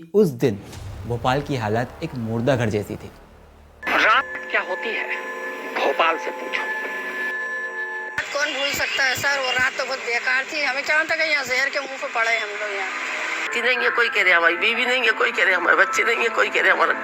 उस दिन भोपाल की हालत एक मुर्दा घर जैसी थी। रात क्या होती है भोपाल से पूछो। कौन भूल सकता है सर, वो रात तो बहुत बेकार थी। हमें क्या था कि यहाँ जहर के मुंह पे पड़े हम लोग। यहाँ नहीं है, कोई कह रहे हमारी बीवी नहीं है, कोई कह रहे हमारे बच्चे नहीं है, कोई कह रहे हमारा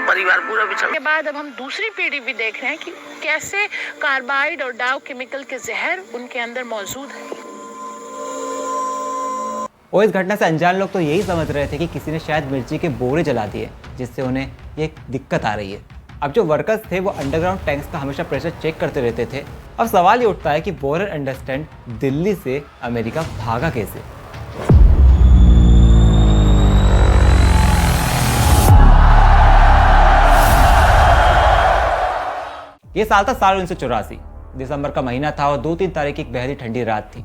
परिवार पूरा बिछड़। के बाद अब हम दूसरी पीढ़ी भी देख रहे हैं कि कैसे कार्बाइड और डाउ केमिकल के जहर उनके अंदर मौजूद है। और इस घटना से अनजान लोग तो यही समझ रहे थे कि किसी ने शायद मिर्ची के बोरे जला दिए, जिससे उन्हें ये दिक्कत आ रही है। अब जो वर्कर्स थे वो अंडरग्राउंड टैंक्स का हमेशा प्रेशर चेक करते रहते थे। अब सवाल ये उठता है कि बोरर अंडरस्टैंड दिल्ली से अमेरिका भागा कैसे। ये साल था साल 1984। दिसंबर का महीना था और 2-3 तारीख की एक बेहद ठंडी रात थी।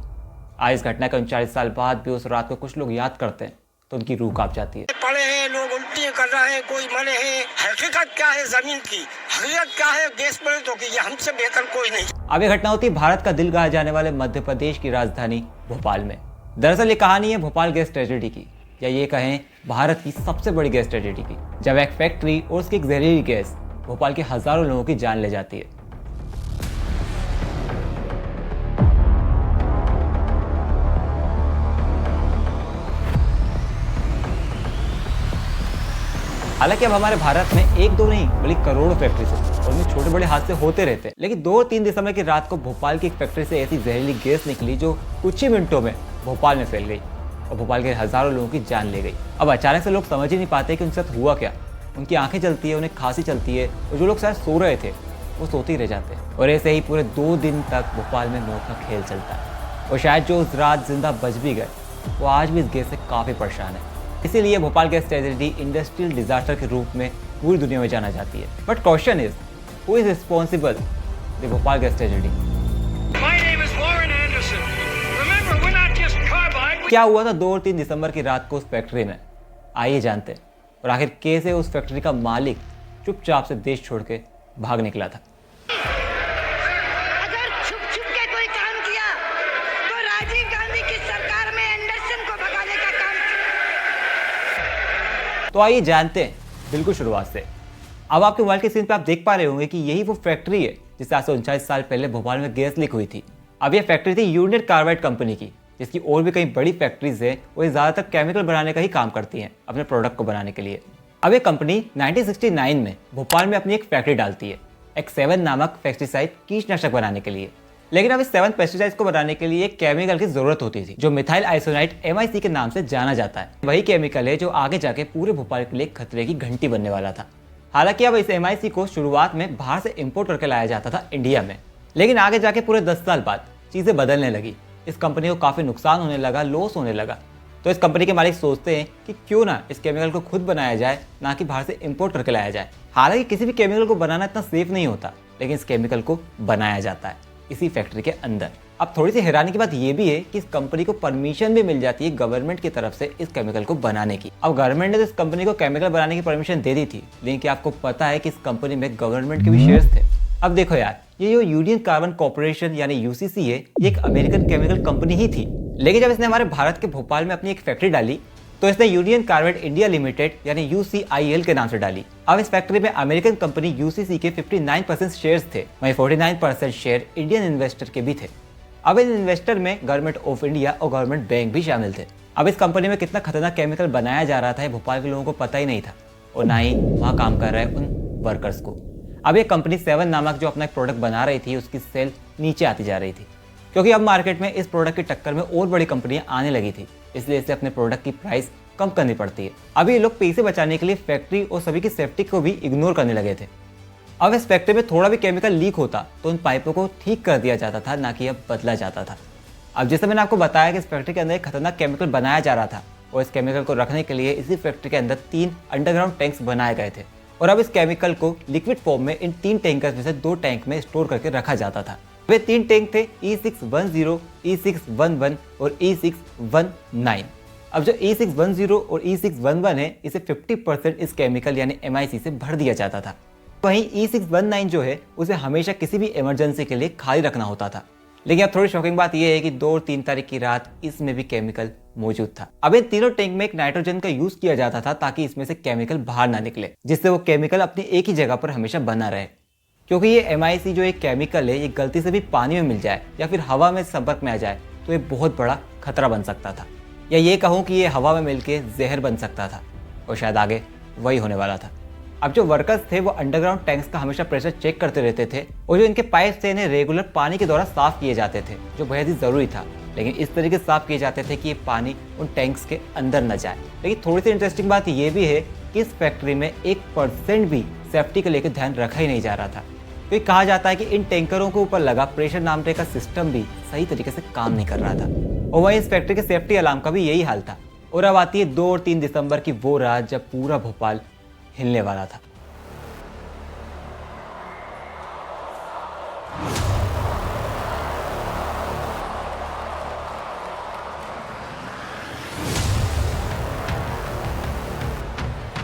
आज इस घटना के 39 साल बाद भी उस रात को कुछ लोग याद करते हैं तो उनकी रूह कांप जाती है। पड़े हैं लोग, उल्टी कर रहे हैं, कोई मरे हैं। हकीकत क्या है जमीन की, हकीकत क्या है गैस पलटों की, ये हमसे बेहतर कोई नहीं। अब ये घटना होती है भारत का दिल कहा जाने वाले मध्य प्रदेश की राजधानी भोपाल में। दरअसल ये कहानी है भोपाल गैस ट्रेजेडी की, या ये कहें भारत की सबसे बड़ी गैस ट्रेजेडी की, जब एक फैक्ट्री और उसकी एक जहरीली गैस भोपाल के हजारों लोगों की जान ले जाती है। हालांकि अब हमारे भारत में एक दो नहीं बल्कि करोड़ों फैक्ट्रीज हैं और उनमें छोटे बड़े हादसे होते रहते हैं। लेकिन 2-3 दिसंबर की रात को भोपाल की एक फैक्ट्री से ऐसी जहरीली गैस निकली जो कुछ ही मिनटों में भोपाल में फैल गई और भोपाल के हजारों लोगों की जान ले गई। अब अचानक से लोग समझ ही नहीं पाते कि उनके साथ हुआ क्या। उनकी आंखें चलती है, उन्हें खांसी चलती है और जो लोग शायद सो रहे थे वो सोते ही रह जाते हैं। और ऐसे ही पूरे 2 दिन तक भोपाल में मौत का खेल चलता है। और शायद जो उस रात जिंदा बच भी गए वो आज भी इस गैस से काफ़ी परेशान है। इसीलिए Bhopal gas tragedy industrial disaster के रूप में पूरी दुनिया में जाना जाती है। But question is, who is responsible the Bhopal gas tragedy? क्या हुआ था 2 और 3 दिसंबर की रात को उस फैक्ट्री में, आइए जानते हैं। और आखिर कैसे उस फैक्ट्री का मालिक चुपचाप से देश छोड़ के भाग निकला था। अगर छुप छुप के कोई काम किया तो राजीव गांधी की सरकार में एंडरसन को भगाने का काम किया। तो आइए जानते हैं बिल्कुल शुरुआत से। अब आपके मोबाइल के स्क्रीन पे आप देख पा रहे होंगे कि यही वो फैक्ट्री है जिससे आज से 39 साल पहले भोपाल में गैस लीक हुई थी। अब यह फैक्ट्री थी यूनियन कार्बाइड कंपनी की, जिसकी और भी कई बड़ी फैक्ट्रीज है। वो ज़्यादातर केमिकल बनाने का ही काम करती हैं अपने प्रोडक्ट को बनाने के लिए। अब ये कंपनी 1969 में भोपाल में अपनी एक फैक्ट्री डालती है, एक 7 नामक पेस्टिसाइड कीटनाशक बनाने के लिए। लेकिन अब इस 7 पेस्टिसाइड्स को बनाने के लिए एक केमिकल की जरूरत होती थी जो मिथाइल आइसोनाइट MIC के नाम से जाना जाता है। वही केमिकल है जो आगे जाके पूरे भोपाल के लिए खतरे की घंटी बनने वाला था। हालांकि अब इस MIC को शुरुआत में बाहर से इंपोर्ट करके लाया जाता था इंडिया में, लेकिन आगे जाके पूरे 10 साल बाद चीजें बदलने लगी। इस कंपनी को काफी नुकसान होने लगा, लॉस होने लगा। तो इस कंपनी के मालिक सोचते हैं कि क्यों ना इस केमिकल को खुद बनाया जाए, ना कि बाहर से इंपोर्ट करके लाया जाए। हालांकि किसी भी केमिकल को बनाना इतना सेफ नहीं होता, लेकिन इस केमिकल को बनाया जाता है इसी फैक्ट्री के अंदर। अब थोड़ी सी हैरानी की बात यह भी है कि इस कंपनी को परमिशन भी मिल जाती है गवर्नमेंट की तरफ से इस केमिकल को बनाने की। अब गवर्नमेंट ने तो इस कंपनी को केमिकल बनाने की परमिशन दे दी थी, लेकिन क्या आपको पता है कि इस कंपनी में गवर्नमेंट के भी शेयर्स थे? अब देखो यार, ये जो यूनियन कार्बन कॉर्पोरेशन यानी UCC है, ये एक अमेरिकन केमिकल कंपनी ही थी। लेकिन जब इसने हमारे भारत के भोपाल में अपनी एक फैक्ट्री डाली तो इसने यूनियन कार्बाइड इंडिया लिमिटेड यानी UCIL के नाम से डाली। अब इस फैक्ट्री में अमेरिकन कंपनी UCC के 59% शेयर्स थे, वहीं 49% शेयर इंडियन इन्वेस्टर के भी थे। अब इन इन्वेस्टर में गवर्नमेंट ऑफ इंडिया और गवर्नमेंट बैंक भी शामिल थे। अब इस कंपनी में कितना खतरनाक केमिकल बनाया जा रहा था भोपाल के लोगों को पता ही नहीं था, और ना ही वहाँ काम कर रहे उन वर्कर्स को। अब ये कंपनी 7 नामक जो अपना एक प्रोडक्ट बना रही थी, उसकी सेल नीचे आती जा रही थी, क्योंकि अब मार्केट में इस प्रोडक्ट की टक्कर में और बड़ी कंपनियां आने लगी थी, इसलिए इसे अपने प्रोडक्ट की प्राइस कम करनी पड़ती है। अभी ये लोग पैसे बचाने के लिए फैक्ट्री और सभी की सेफ्टी को भी इग्नोर करने लगे थे। अब इस फैक्ट्री में थोड़ा भी केमिकल लीक होता तो उन पाइपों को ठीक कर दिया जाता था, ना कि अब बदला जाता था। अब जैसे मैंने आपको बताया कि इस फैक्ट्री के अंदर एक खतरनाक केमिकल बनाया जा रहा था, और इस केमिकल को रखने के लिए इसी फैक्ट्री के अंदर 3 अंडरग्राउंड टैंक्स बनाए गए थे। और अब इस केमिकल को लिक्विड फॉर्म में इन 3 टैंकर्स में से 2 टैंक में स्टोर करके रखा जाता था। वे 3 टैंक थे E610, E611 और E619। अब जो E610 और E611 है, इसे 50% इस केमिकल यानी MIC से भर दिया जाता था। वहीं E619 जो है, उसे हमेशा किसी भी इमरजेंसी के लिए खाली रखना होता था। लेकिन अब थोड़ी शॉकिंग बात यह है कि 2 और 3 तारीख की रात इसमें भी केमिकल मौजूद था। अब इन तीनों टैंक में एक नाइट्रोजन का यूज किया जाता था ताकि इसमें से केमिकल बाहर ना निकले, जिससे वो केमिकल अपनी एक ही जगह पर हमेशा बना रहे। क्योंकि ये MIC जो एक केमिकल है, ये गलती से भी पानी में मिल जाए या फिर हवा में संपर्क में आ जाए तो ये बहुत बड़ा खतरा बन सकता था, या ये कहूँ कि ये हवा में मिलके जहर बन सकता था, और शायद आगे वही होने वाला था। अब जो वर्कर्स थे वो अंडरग्राउंड टैंक्स का हमेशा प्रेशर चेक करते रहते थे, और जो इनके पाइप थे इन्हें रेगुलर पानी के द्वारा साफ किए जाते थे, जो बेहद ही जरूरी था। लेकिन इस तरीके से साफ किए जाते थे कि ये पानी उन टैंक्स के अंदर न जाए। लेकिन थोड़ी सी इंटरेस्टिंग बात ये भी है कि इस फैक्ट्री में 1% भी सेफ्टी को लेकर ध्यान रखा ही नहीं जा रहा था, क्योंकि कहा जाता है कि इन टैंकरों के ऊपर लगा प्रेशर नामने का सिस्टम भी सही तरीके से काम नहीं कर रहा था। और वहीं इस फैक्ट्री के सेफ्टी अलार्म का भी यही हाल था। और अब आती है 2 और 3 दिसंबर की वो रात जब पूरा भोपाल हिलने वाला था।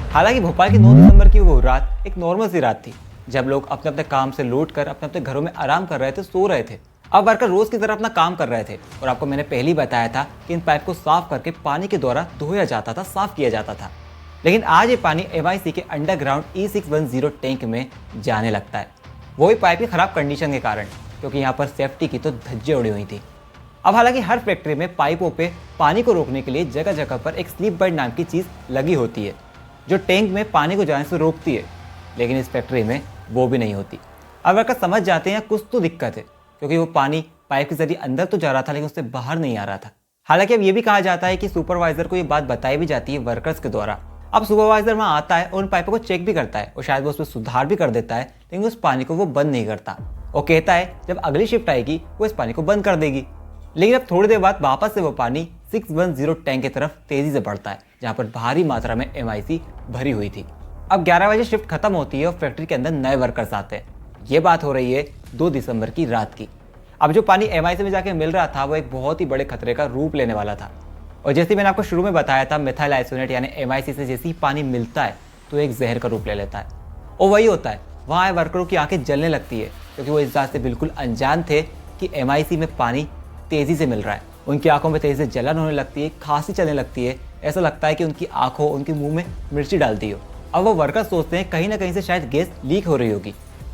हालांकि भोपाल की 9 दिसंबर की वो रात एक नॉर्मल सी रात थी, जब लोग अपने अपने काम से लौट कर अपने अपने घरों में आराम कर रहे थे, सो रहे थे। अब वर्कर रोज की तरह अपना काम कर रहे थे, और आपको मैंने पहले ही बताया था कि इन पाइप को साफ करके पानी के द्वारा धोया जाता था, साफ किया जाता था। लेकिन आज ये पानी MIC के अंडरग्राउंड E610 टैंक में जाने लगता है, वो भी पाइप की खराब कंडीशन के कारण, क्योंकि यहाँ पर सेफ्टी की तो धज्जे उड़ी हुई थी। अब हालांकि हर फैक्ट्री में पाइपों पे पानी को रोकने के लिए जगह जगह पर एक स्लीप गार्ड नाम की चीज़ लगी होती है, जो टैंक में पानी को जाने से रोकती है। लेकिन इस फैक्ट्री में वो भी नहीं होती। अब वर्कर समझ जाते हैं कुछ तो दिक्कत है, क्योंकि वो पानी पाइप के जरिए अंदर तो जा रहा था लेकिन उससे बाहर नहीं आ रहा था। हालांकि अब ये भी कहा जाता है कि सुपरवाइजर को ये बात बताई भी जाती है वर्कर्स के द्वारा। अब सुपरवाइजर वहाँ आता है और उन पाइपों को चेक भी करता है, और शायद वो उसमें सुधार भी कर देता है, लेकिन उस पानी को वो बंद नहीं करता। और कहता है जब अगली शिफ्ट आएगी वो इस पानी को बंद कर देगी। लेकिन अब थोड़ी देर बाद वापस से वो पानी 610 टैंक की तरफ तेजी से बढ़ता है, जहाँ पर भारी मात्रा में MIC भरी हुई थी। अब 11 बजे शिफ्ट खत्म होती है और फैक्ट्री के अंदर नए वर्कर्स आते हैं। ये बात हो रही है 2 दिसंबर की रात की। अब जो पानी MIC में जाके मिल रहा था वो एक बहुत ही बड़े खतरे का रूप लेने वाला था। और जैसे मैंने आपको शुरू में बताया था, मिथाइल आइसोनेट यानी MIC से जैसे ही पानी मिलता है तो एक जहर का रूप ले लेता है। और वही होता है, वहाँ आए वर्करों की आंखें जलने लगती है, क्योंकि वो इस बात से बिल्कुल अनजान थे कि MIC में पानी तेज़ी से मिल रहा है। उनकी आंखों में तेज़ी से जलन होने लगती है, खांसी चलने लगती है, ऐसा लगता है कि उनकी आंखों, उनके मुंह में मिर्ची डाल दी हो। अब वो वर्कर सोचते हैं कहीं ना कहीं से शायद गैस लीक हो रही होगी।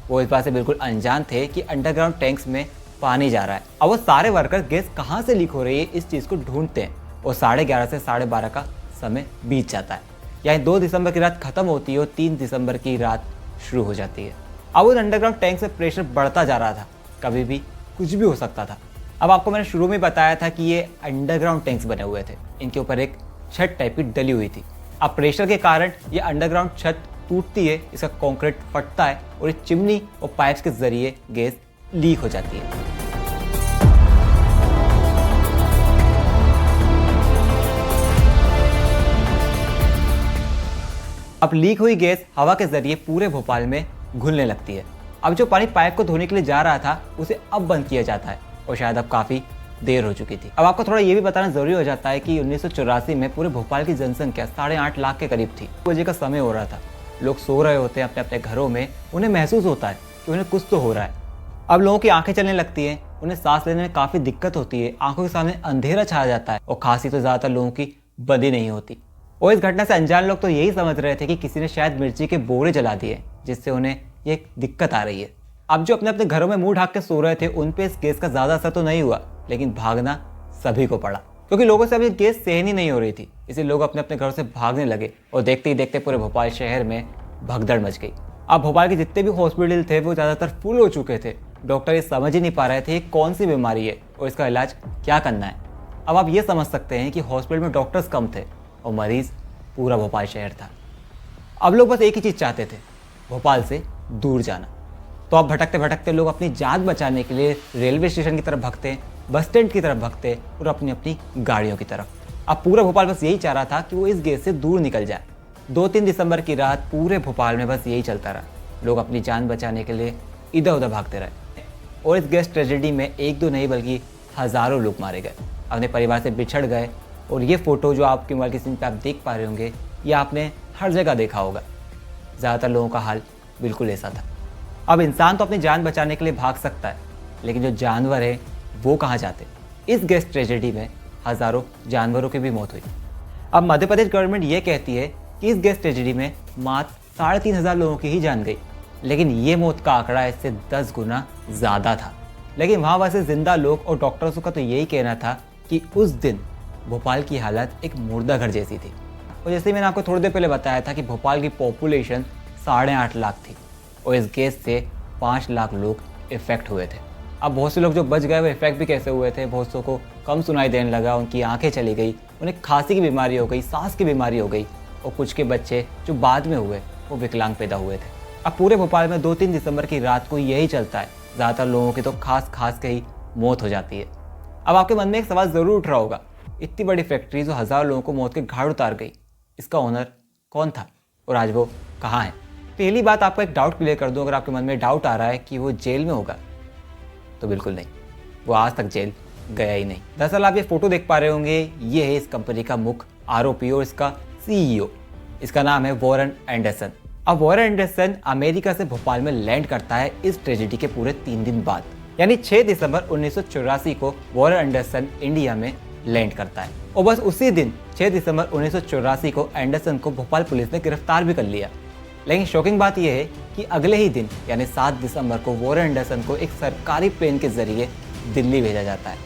वो इस बात से बिल्कुल अनजान थे कि अंडरग्राउंड टैंक्स में पानी जा रहा है। अब वो सारे वर्कर गैस कहाँ से लीक हो रही है इस चीज़ को ढूंढते हैं, और 11:30 से 12:30 का समय बीत जाता है। यानी 2 दिसंबर की रात खत्म होती है और 3 दिसंबर की रात शुरू हो जाती है। अब उन अंडरग्राउंड टैंक से प्रेशर बढ़ता जा रहा था, कभी भी कुछ भी हो सकता था। अब आपको मैंने शुरू में बताया था कि ये अंडरग्राउंड टैंक्स बने हुए थे, इनके ऊपर एक छत टाइप की डली हुई थी। अब प्रेशर के कारण ये अंडरग्राउंड छत टूटती है, इसका कंक्रीट फटता है और ये चिमनी और पाइप्स के जरिए गैस लीक हो जाती है। अब लीक हुई गैस हवा के जरिए पूरे भोपाल में घुलने लगती है। अब जो पानी पाइप को धोने के लिए जा रहा था उसे अब बंद किया जाता है, और शायद अब काफ़ी देर हो चुकी थी। अब आपको थोड़ा ये भी बताना जरूरी हो जाता है कि 1984 में पूरे भोपाल की जनसंख्या 8.5 लाख के करीब थी। बजे का समय हो रहा था, लोग सो रहे होते हैं अपने अपने घरों में, उन्हें महसूस होता है कि उन्हें कुछ तो हो रहा है। अब लोगों की आंखें चलने लगती हैं, उन्हें सांस लेने में काफ़ी दिक्कत होती है, आंखों के सामने अंधेरा छा जाता है, और खांसी तो ज़्यादातर लोगों की बंदी नहीं होती। और इस घटना से अनजान लोग तो यही समझ रहे थे कि किसी ने शायद मिर्ची के बोरे जला दिए, जिससे उन्हें ये दिक्कत आ रही है। अब जो अपने अपने घरों में मुंह ढाक के सो रहे थे उन पे इस गैस का ज़्यादा असर तो नहीं हुआ, लेकिन भागना सभी को पड़ा, क्योंकि लोगों से अभी गैस सहन ही नहीं हो रही थी। इसलिए लोग अपने अपने घरों से भागने लगे, और देखते ही देखते पूरे भोपाल शहर में भगदड़ मच गई। अब भोपाल के जितने भी हॉस्पिटल थे वो ज़्यादातर फुल हो चुके थे। डॉक्टर ये समझ ही नहीं पा रहे थे कौन सी बीमारी है और इसका इलाज क्या करना है। अब आप ये समझ सकते हैं कि हॉस्पिटल में डॉक्टर्स कम थे और मरीज़ पूरा भोपाल शहर था। अब लोग बस एक ही चीज़ चाहते थे, भोपाल से दूर जाना। तो अब भटकते भटकते लोग अपनी जान बचाने के लिए रेलवे स्टेशन की तरफ भगते, बस स्टैंड की तरफ भगते और अपनी अपनी गाड़ियों की तरफ। अब पूरा भोपाल बस यही चाह रहा था कि वो इस गैस से दूर निकल जाए। 2-3 दिसंबर की रात पूरे भोपाल में बस यही चलता रहा। लोग अपनी जान बचाने के लिए इधर उधर भागते रहे, और इस गैस ट्रेजेडी में 1-2 नहीं बल्कि हज़ारों लोग मारे गए, अपने परिवार से बिछड़ गए। और ये फ़ोटो जो आपके मोबाइल की स्क्रीन पर आप देख पा रहे होंगे, ये आपने हर जगह देखा होगा। ज़्यादातर लोगों का हाल बिल्कुल ऐसा था। अब इंसान तो अपनी जान बचाने के लिए भाग सकता है, लेकिन जो जानवर है वो कहाँ जाते। इस गैस ट्रेजेडी में हज़ारों जानवरों की भी मौत हुई। अब मध्य प्रदेश गवर्नमेंट ये कहती है कि इस गैस ट्रेजेडी में मात्र 3,500 लोगों की ही जान गई, लेकिन ये मौत का आंकड़ा इससे 10 गुना ज़्यादा था। लेकिन वहाँ वैसे जिंदा लोग और डॉक्टर्स का तो यही कहना था कि उस दिन भोपाल की हालत एक मुर्दा घर जैसी थी। और जैसे मैंने आपको थोड़ी देर पहले बताया था कि भोपाल की पॉपुलेशन 8.5 लाख थी और इस गैस से 5 लाख लोग इफ़ेक्ट हुए थे। अब बहुत से लोग जो बच गए वो इफ़ेक्ट भी कैसे हुए थे, बहुत सौ को कम सुनाई देने लगा, उनकी आंखें चली गई, उन्हें खांसी की बीमारी हो गई, सांस की बीमारी हो गई, और कुछ के बच्चे जो बाद में हुए वो विकलांग पैदा हुए थे। अब पूरे भोपाल में 2-3 दिसंबर की रात को यही चलता है। ज़्यादातर लोगों की तो खास के ही मौत हो जाती है। अब आपके मन में एक सवाल ज़रूर उठ रहा होगा, इतनी बड़ी फैक्ट्री जो हज़ारों लोगों को मौत के घाट उतार गई, इसका ओनर कौन था और आज वो कहाँ है। पहली बात आपको एक डाउट क्लियर कर दूं, अगर आपके मन में डाउट आ रहा है कि वो जेल में होगा, तो बिल्कुल नहीं, वो आज तक जेल गया ही नहीं। दरअसल आप ये फोटो देख पा रहे होंगे, ये है इस कंपनी का मुख्य आरोपी और इसका CEO। इसका नाम है वॉरेन एंडरसन। अब वॉरेन एंडरसन अमेरिका से भोपाल में लैंड करता है इस ट्रेजेडी के पूरे 3 दिन बाद, यानी 6 दिसंबर 1984 को वॉरेन एंडरसन इंडिया में लैंड करता है। और बस उसी दिन 6 दिसंबर 1984 को एंडरसन को भोपाल पुलिस ने गिरफ्तार भी कर लिया। लेकिन शॉकिंग बात यह है कि अगले ही दिन यानी 7 दिसंबर को वॉरेन एंडरसन को एक सरकारी प्लेन के जरिए दिल्ली भेजा जाता है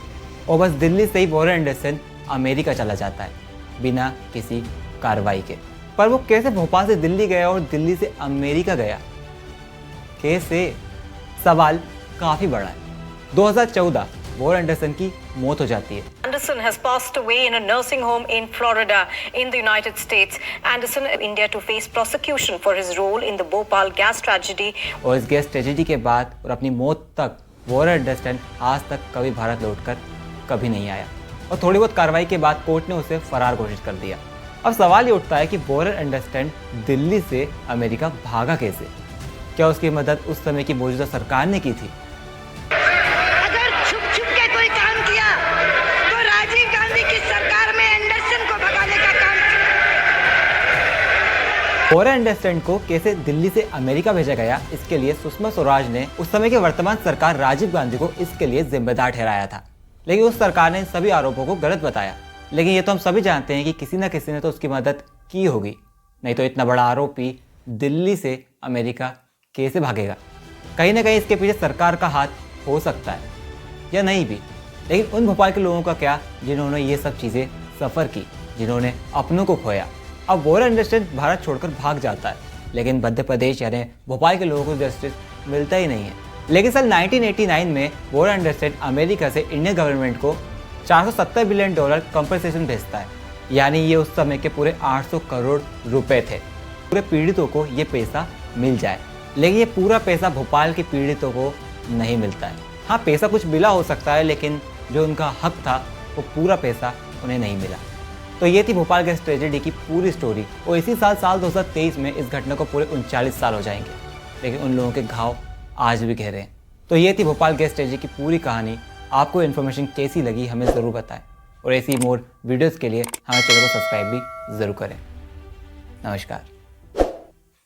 और बस दिल्ली से ही वॉरेन एंडरसन अमेरिका चला जाता है बिना किसी कार्रवाई के। पर वो कैसे भोपाल से दिल्ली गया और दिल्ली से अमेरिका गया, कैसे, सवाल काफ़ी बड़ा है। 2014 वॉरेन एंडरसन की मौत हो जाती है। Anderson has passed away in a nursing home in Florida in the United States. Anderson in India to face prosecution for his role in the Bhopal gas tragedy. और इस गैस ट्रेजेडी के बाद और अपनी मौत तक वॉरेन एंडरसन आज तक कभी भारत लौटकर कभी नहीं आया और थोड़ी बहुत कार्रवाई के बाद कोर्ट ने उसे फरार घोषित कर दिया। अब सवाल ये उठता है कि वॉरेन एंडरसन दिल्ली से अमेरिका भागा कैसे? क्या उसकी मदद उस समय की मौजूदा सरकार ने की थी? अगर छुप के कोई काम किया तो राजीव गांधी की सरकार में एंडरसन को भगाने का काम वॉरेन एंडरसन को कैसे दिल्ली से अमेरिका भेजा गया, इसके लिए सुषमा स्वराज ने उस समय के वर्तमान सरकार राजीव गांधी को इसके लिए जिम्मेदार ठहराया था। लेकिन उस सरकार ने सभी आरोपों को गलत बताया। लेकिन ये तो हम सभी जानते हैं कि किसी न किसी ने तो उसकी मदद की होगी, नहीं तो इतना बड़ा आरोपी दिल्ली से अमेरिका कैसे भागेगा? कहीं ना कहीं इसके पीछे सरकार का हाथ हो सकता है या नहीं भी। लेकिन उन भोपाल के लोगों का क्या जिन्होंने ये सब चीज़ें सफ़र की, जिन्होंने अपनों को खोया? अब वॉरेन एंडरसन भारत छोड़कर भाग जाता है, लेकिन मध्य प्रदेश यानी भोपाल के लोगों को जस्टिस मिलता ही नहीं है। लेकिन साल 1989 में वॉरेन एंडरसन अमेरिका से इंडियन गवर्नमेंट को $470 बिलियन कंपनसेशन भेजता है, यानी ये उस समय के पूरे 800 करोड़ रुपए थे। पूरे पीड़ितों को ये पैसा मिल जाए, लेकिन ये पूरा पैसा भोपाल के पीड़ितों को नहीं मिलता है। हाँ, पैसा कुछ मिला हो सकता है, लेकिन जो उनका हक था वो पूरा पैसा उन्हें नहीं मिला। तो ये थी भोपाल गैस ट्रेजेडी की पूरी स्टोरी। और इसी साल 2023 में इस घटना को पूरे 39 साल हो जाएंगे, लेकिन उन लोगों के घाव आज भी गहरे हैं। तो ये थी भोपाल गैस ट्रेजेडी की पूरी कहानी। आपको इन्फॉर्मेशन कैसी लगी हमें ज़रूर बताएं और ऐसी मोर वीडियोज़ के लिए हमारे चैनल को सब्सक्राइब भी ज़रूर करें। नमस्कार।